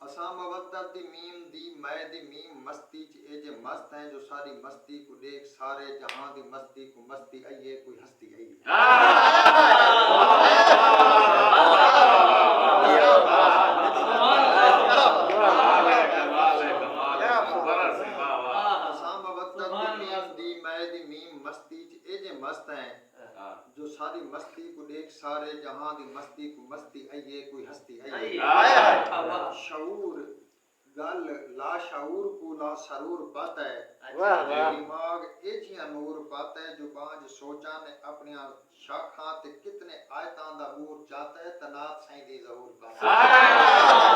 असा मवद्दत दी मीम दी मैं दी मीम मस्ती च ए जे मस्त हैं जो सारी मस्ती को देख सारे जहां दी मस्ती को मस्ती आइए कोई हस्ती आई असा मवद्दत दी मीम दी मैं दी मीम मस्ती च ए जे मस्त हैं जो सारी मस्ती को देख सारे जहां दी मस्ती को मस्ती आइए कोई हस्ती आइए शऊर गल ला शऊर को ला सरूर पाता है दिमाग एजिया नूर पाता है जो बांझ सोचा ने अपने शाखा ते कितने आयतां दा नूर चाहता है तनात सही दी जहूर पाता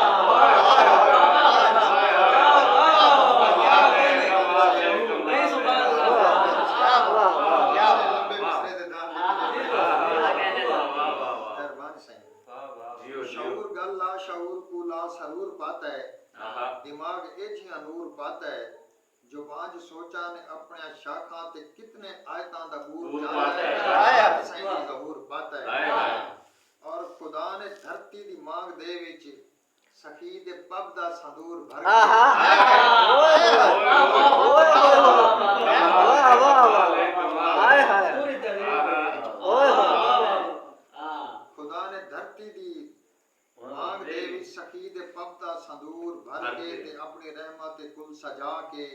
शऊर गल ला शऊर को ला सरूर पाता है दिमाग एजिया नूर पाता है जो बांझ सोचा ने अपने शाखा ते कितने आयतां दा नूर चाहता है सही दी जहूर पाता है और खुदा ने धरती दी मांग दे विच सखी दे पब दा संदूर भर खुदा ने धरती दी मांग दे विच सखी दे पब दा संदूर भर के ते अपनी रहमत कुल सजा के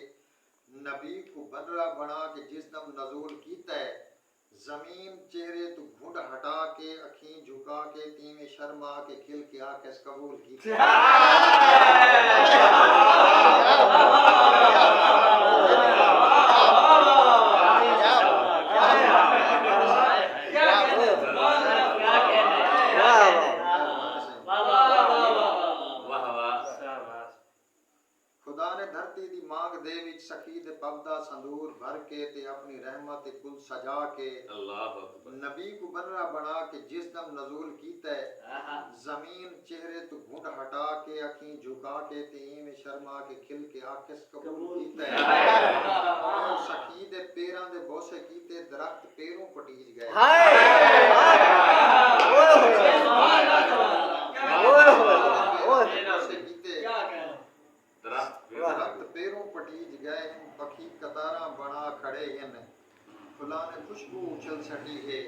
नबी को बदला बना के जिस दम नजूल कीता है जमीन चेहरे तू घुंड हटा के अखीं झुका के तीन शर्मा के खिल के आके कबूल कीता खुदा ने धरती दी मांग दे विच सखी दे पब दा संदूर भर के ते अपनी रहमत कुल सजा के नबी को बदला बना के जिस दम नजूल कीता है जमीन चेहरे तू घुंड हटा के अखीं झुका के तीन शर्मा के खिल के आकिस कबूल कीता है और सखी दे पैरां दे बोसे कीते दरख्त पैरों पटीज गए दरख्त पैरों पटीज गए पखी कतारा बना खड़े हैं खुदा ने खुशबू उछल सटी है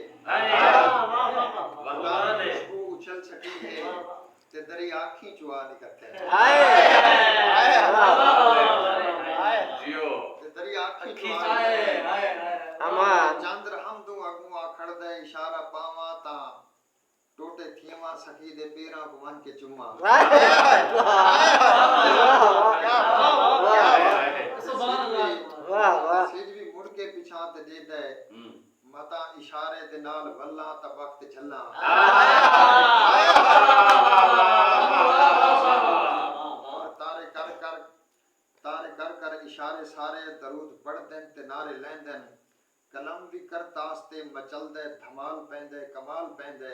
खुदा ने खुशबू उछल सटी है ते दरी आँखी चुआ निकलते ते दरी आँखी चुआ चंद्र हम दू अगू आखड़ दे इशारा पावा ता टोटे थियमा सखी दे पैरां को मन के चुम्मा सिज भी मुड़ के पिछा ते दे दे मता इशारे दे नाल वल्ला ता वक्त चलना तारे कर इशारे सारे दरूद पढ़ देन ते नारे लेंदन कलम भी कर तास्ते मचल दे धमाल पैंदे कमाल पैंदे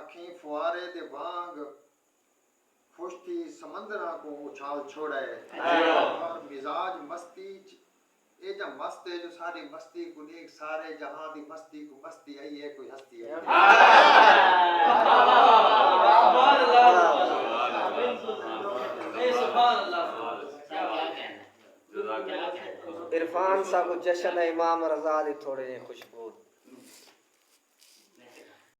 अखीं फुआरे दे वांग खुश्ती समंदरा को उछाल छोड़े और मिजाज मस्ती ए जब मस्त है जो सारी मस्ती को देख सारे जहां दी मस्ती को मस्ती आई है कोई हस्ती है सुभान अल्लाह इरफान सा को जश्न इमाम रजा दी थोड़े खुशबू